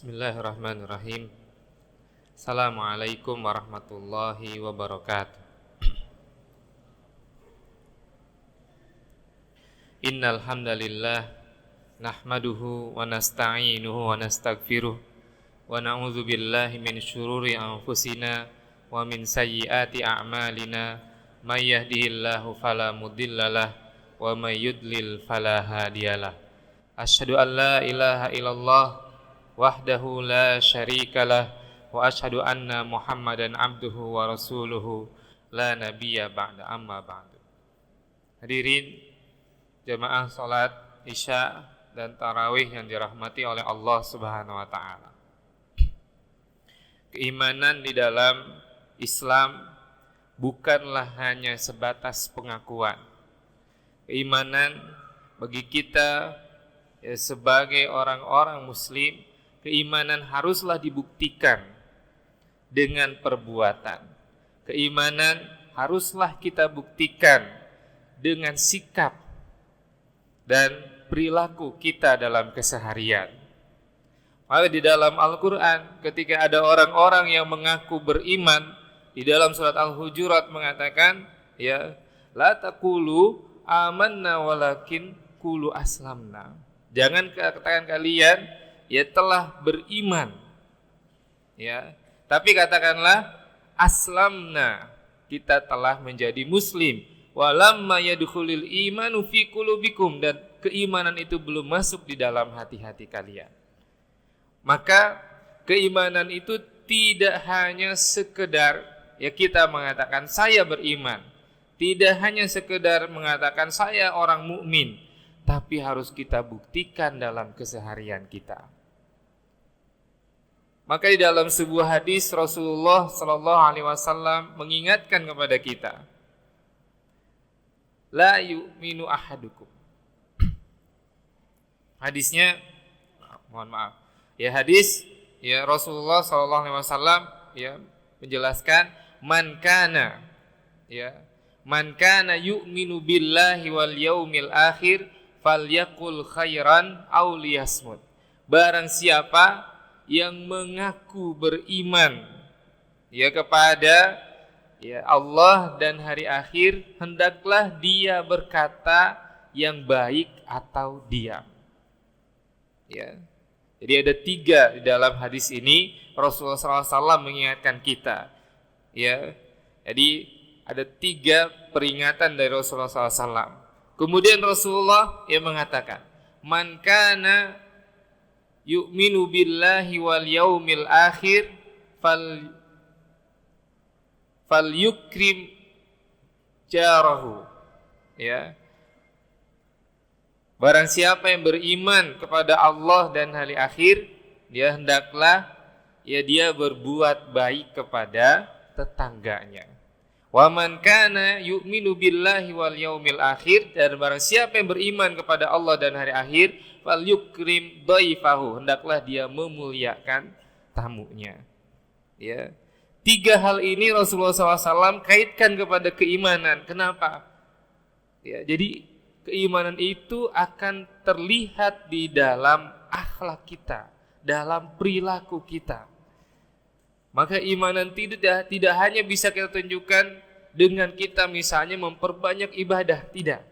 Bismillahirrahmanirrahim. Assalamualaikum warahmatullahi wabarakatuh. Innal hamdalillah nahmaduhu wa nasta'inuhu wa nastaghfiruh wa na'udzu billahi min syururi anfusina wa min sayyiati a'malina may yahdihillahu fala mudhillalah wa may yudlil fala hadiyalah. Asyhadu an la ilaha illallah wahdahu la syarikalah wa asyhadu anna Muhammadan abduhu wa rasuluhu la nabiyya ba'da amma ba'du. Hadirin jamaah salat Isya dan tarawih yang dirahmati oleh Allah Subhanahu wa taala. Keimanan di dalam Islam bukanlah hanya sebatas pengakuan. Keimanan bagi kita sebagai orang-orang muslim, keimanan haruslah dibuktikan dengan perbuatan. Keimanan haruslah kita buktikan dengan sikap dan perilaku kita dalam keseharian. Maka di dalam Al-Quran ketika ada orang-orang yang mengaku beriman, di dalam surat Al-Hujurat mengatakan, ya, la taqulu amanna walakin qulu aslamna. Jangan katakan kalian ya telah beriman, ya, tapi katakanlah aslamna, kita telah menjadi muslim. Walamma yadkhulul imanu fi qulubikum, dan keimanan itu belum masuk di dalam hati-hati kalian. Maka keimanan itu tidak hanya sekedar ya kita mengatakan saya beriman, tidak hanya sekedar mengatakan saya orang mukmin, tapi harus kita buktikan dalam keseharian kita. Maka di dalam sebuah hadis Rasulullah sallallahu alaihi wasallam mengingatkan kepada kita, la yu'minu ahadukum. Hadisnya, mohon maaf. Ya, hadis ya Rasulullah sallallahu alaihi wasallam ya menjelaskan man kana yu'minu billahi wal yaumil akhir falyaqul khairan aw liyasmut. Barang siapa yang mengaku beriman ya kepada ya Allah dan hari akhir, hendaklah dia berkata yang baik atau diam. Ya. Jadi ada 3 di dalam hadis ini Rasulullah SAW mengingatkan kita. Ya. Jadi ada 3 peringatan dari Rasulullah SAW. Kemudian Rasulullah yang mengatakan, man kana yu'minu billahi wal yaumil akhir fal yukrim jarahu. Ya. Barang siapa yang beriman kepada Allah dan hari akhir, dia hendaklah ya dia berbuat baik kepada tetangganya. Wa man kana yu'minu billahi wal yaumil akhir, dan barang siapa yang beriman kepada Allah dan hari akhir, fal yukrim dhaifahu, hendaklah dia memuliakan tamunya. Ya. 3 hal ini Rasulullah SAW kaitkan kepada keimanan. Kenapa? Ya, jadi keimanan itu akan terlihat di dalam akhlak kita, dalam perilaku kita. Maka imanan tidak hanya bisa kita tunjukkan dengan kita misalnya memperbanyak ibadah, tidak.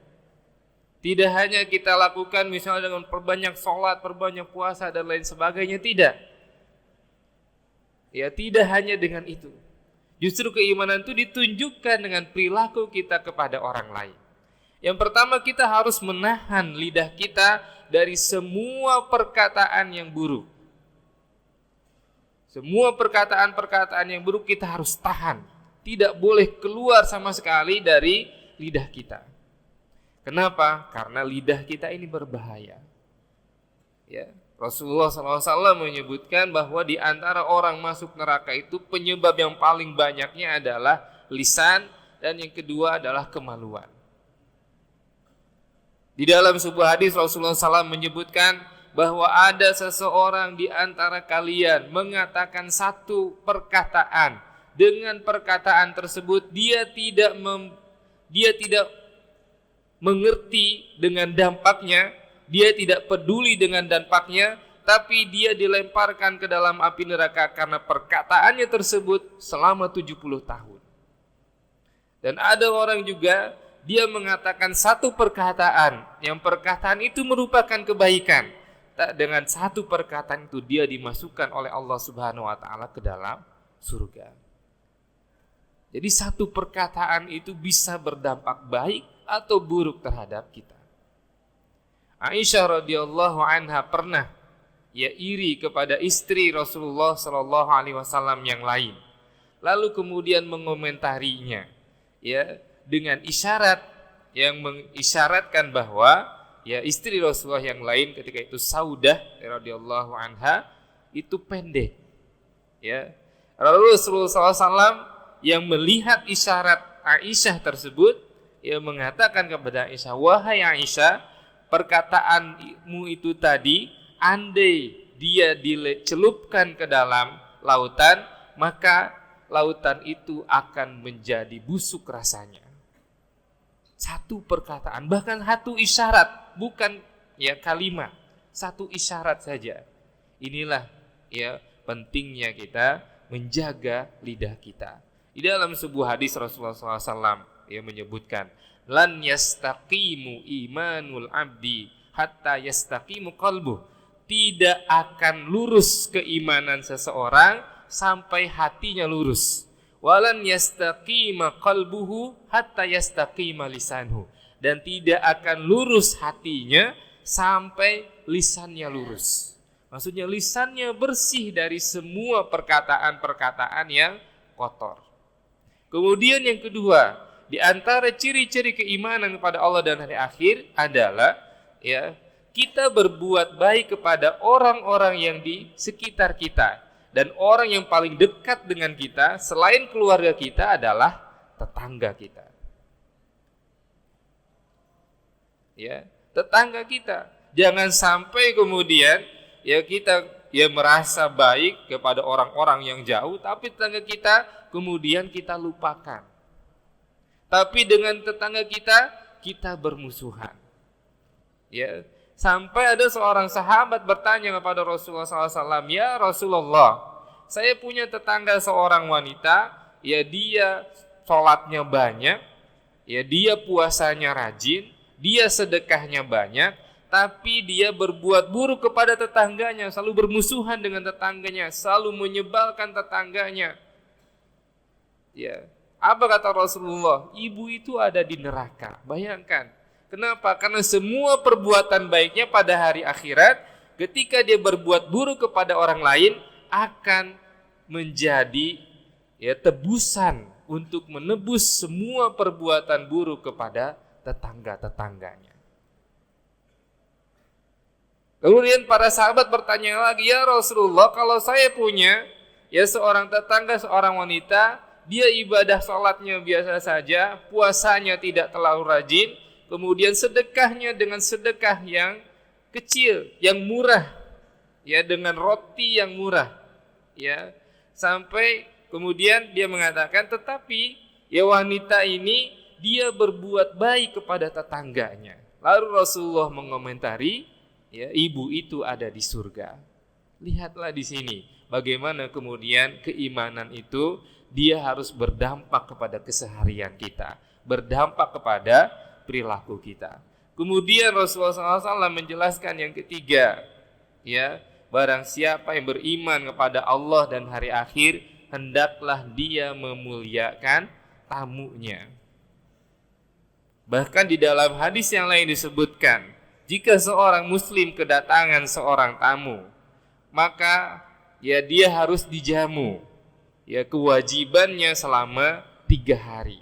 Tidak hanya kita lakukan misalnya dengan perbanyak sholat, perbanyak puasa dan lain sebagainya, tidak. Ya, tidak hanya dengan itu. Justru keimanan itu ditunjukkan dengan perilaku kita kepada orang lain. Yang pertama, kita harus menahan lidah kita dari semua perkataan yang buruk. Semua perkataan-perkataan yang buruk kita harus tahan. Tidak boleh keluar sama sekali dari lidah kita. Kenapa? Karena lidah kita ini berbahaya. Ya, Rasulullah SAW menyebutkan bahwa di antara orang masuk neraka itu penyebab yang paling banyaknya adalah lisan, dan yang kedua adalah kemaluan. Di dalam sebuah hadis Rasulullah SAW menyebutkan bahwa ada seseorang di antara kalian mengatakan satu perkataan, dengan perkataan tersebut dia tidak mengerti dengan dampaknya, dia tidak peduli dengan dampaknya, tapi dia dilemparkan ke dalam api neraka karena perkataannya tersebut selama 70 tahun. Dan ada orang juga, dia mengatakan satu perkataan, yang perkataan itu merupakan kebaikan. Dengan satu perkataan itu dia dimasukkan oleh Allah Subhanahu wa taala ke dalam surga. Jadi satu perkataan itu bisa berdampak baik atau buruk terhadap kita. Aisyah radhiyallahu anha pernah iri kepada istri Rasulullah sallallahu alaihi wasallam yang lain. Lalu kemudian mengomentarinya dengan isyarat yang mengisyaratkan bahwa istri Rasulullah yang lain ketika itu Saudah radhiyallahu anha itu pendek. Rasulullah SAW yang melihat isyarat Aisyah tersebut, mengatakan kepada Aisyah, wahai Aisyah, perkataanmu itu tadi, andai dia dicelupkan ke dalam lautan, maka lautan itu akan menjadi busuk rasanya. Satu perkataan, bahkan satu isyarat, bukan kalimat, satu isyarat saja. Inilah pentingnya kita menjaga lidah kita. Di dalam sebuah hadis Rasulullah SAW menyebutkan, lan yastaqimu imanul abdi hatta yastaqimu qalbuh. Tidak akan lurus keimanan seseorang sampai hatinya lurus. Walan yastaqima qalbuhu hatta yastaqima lisanhu. Dan tidak akan lurus hatinya sampai lisannya lurus. Maksudnya lisannya bersih dari semua perkataan-perkataan yang kotor. Kemudian yang kedua, di antara ciri-ciri keimanan kepada Allah dan hari akhir adalah kita berbuat baik kepada orang-orang yang di sekitar kita. Dan orang yang paling dekat dengan kita selain keluarga kita adalah tetangga kita. Tetangga kita. Jangan sampai kemudian kita merasa baik kepada orang-orang yang jauh, tapi tetangga kita kemudian kita lupakan. Tapi dengan tetangga kita bermusuhan. Sampai ada seorang sahabat bertanya kepada Rasulullah SAW, ya Rasulullah, saya punya tetangga seorang wanita, dia sholatnya banyak, dia puasanya rajin, dia sedekahnya banyak, tapi dia berbuat buruk kepada tetangganya, selalu bermusuhan dengan tetangganya, selalu menyebalkan tetangganya. Apa kata Rasulullah? Ibu itu ada di neraka. Bayangkan. Kenapa? Karena semua perbuatan baiknya pada hari akhirat, ketika dia berbuat buruk kepada orang lain, akan menjadi tebusan untuk menebus semua perbuatan buruk kepada tetangga-tetangganya. Kemudian para sahabat bertanya lagi, ya Rasulullah, kalau saya punya seorang tetangga, seorang wanita, dia ibadah sholatnya biasa saja, puasanya tidak terlalu rajin, kemudian sedekahnya dengan sedekah yang kecil, yang murah, dengan roti yang murah, sampai kemudian dia mengatakan, tetapi wanita ini dia berbuat baik kepada tetangganya. Lalu Rasulullah mengomentari, ibu itu ada di surga. Lihatlah di sini bagaimana kemudian keimanan itu dia harus berdampak kepada keseharian kita, berdampak kepada perilaku kita. Kemudian Rasulullah SAW menjelaskan yang ketiga, barang siapa yang beriman kepada Allah dan hari akhir, hendaklah dia memuliakan tamunya. Bahkan di dalam hadis yang lain disebutkan, jika seorang muslim kedatangan seorang tamu, maka dia harus dijamu. Kewajibannya selama 3 hari.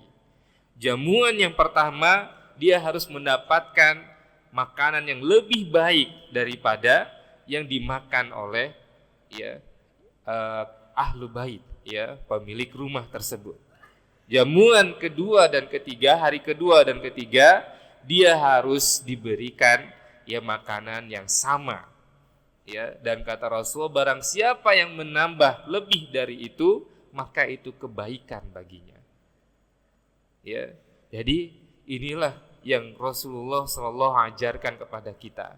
Jamuan yang pertama, dia harus mendapatkan makanan yang lebih baik daripada yang dimakan oleh ahlu bait, pemilik rumah tersebut. Jamuan kedua dan ketiga, hari kedua dan ketiga, dia harus diberikan makanan yang sama. Dan kata Rasul, barang siapa yang menambah lebih dari itu, maka itu kebaikan baginya. Jadi inilah yang Rasulullah SAW ajarkan kepada kita.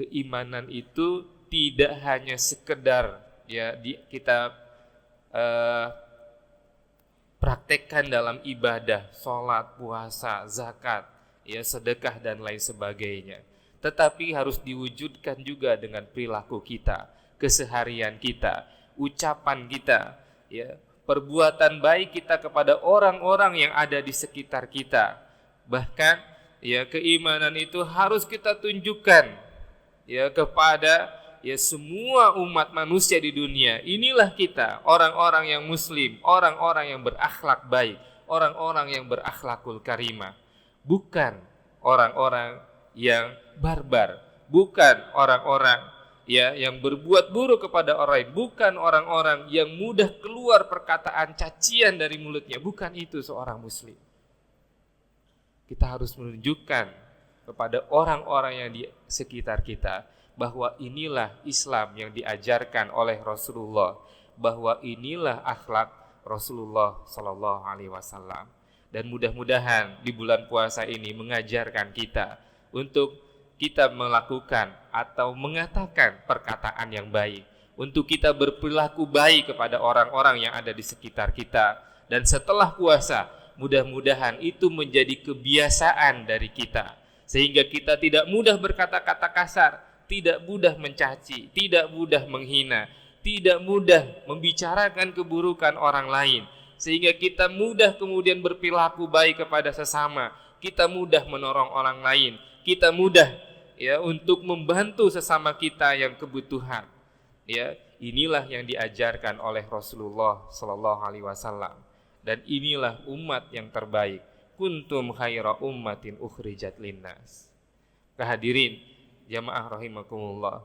keimanan itu tidak hanya sekedar kita praktekkan dalam ibadah, sholat, puasa, zakat, sedekah dan lain sebagainya. Tetapi harus diwujudkan juga dengan perilaku kita, keseharian kita, ucapan kita, perbuatan baik kita kepada orang-orang yang ada di sekitar kita. Bahkan keimanan itu harus kita tunjukkan kepada semua umat manusia di dunia. Inilah kita, orang-orang yang muslim, orang-orang yang berakhlak baik, orang-orang yang berakhlakul karimah. Bukan orang-orang yang barbar, bukan orang-orang yang berbuat buruk kepada orang lain, bukan orang-orang yang mudah keluar perkataan cacian dari mulutnya. Bukan itu seorang muslim. Kita harus menunjukkan kepada orang-orang yang di sekitar kita bahwa inilah Islam yang diajarkan oleh Rasulullah, bahwa inilah akhlak Rasulullah Sallallahu Alaihi Wasallam. Dan mudah-mudahan di bulan puasa ini mengajarkan kita untuk kita melakukan atau mengatakan perkataan yang baik, untuk kita berperilaku baik kepada orang-orang yang ada di sekitar kita. Dan setelah puasa, mudah-mudahan itu menjadi kebiasaan dari kita, sehingga kita tidak mudah berkata-kata kasar, tidak mudah mencaci, tidak mudah menghina, tidak mudah membicarakan keburukan orang lain, sehingga kita mudah kemudian berperilaku baik kepada sesama, kita mudah menolong orang lain, kita mudah untuk membantu sesama kita yang kebutuhan. Inilah yang diajarkan oleh Rasulullah Sallallahu Alaihi Wasallam, dan inilah umat yang terbaik. Kuntum khaira ummatin ukhrijat linnas. Hadirin jamaah rahimakumullah,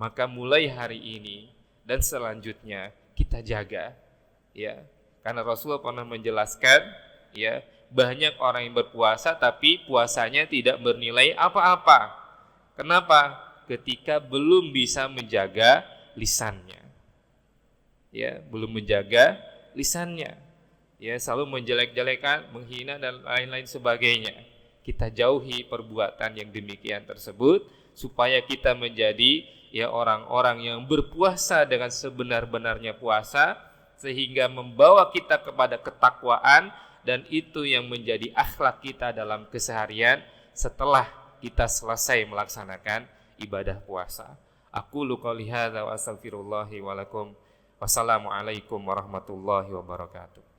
maka mulai hari ini dan selanjutnya kita jaga, karena Rasulullah pernah menjelaskan, banyak orang yang berpuasa tapi puasanya tidak bernilai apa-apa. Kenapa? Ketika belum bisa menjaga lisannya, belum menjaga lisannya, selalu menjelek-jelekan, menghina dan lain-lain sebagainya. Kita jauhi perbuatan yang demikian tersebut, supaya kita menjadi orang-orang yang berpuasa dengan sebenar-benarnya puasa, sehingga membawa kita kepada ketakwaan, dan itu yang menjadi akhlak kita dalam keseharian setelah kita selesai melaksanakan ibadah puasa. Aqulu qouli hadza wa astaghfirullahi wa lakum. Wassalamualaikum warahmatullahi wabarakatuh.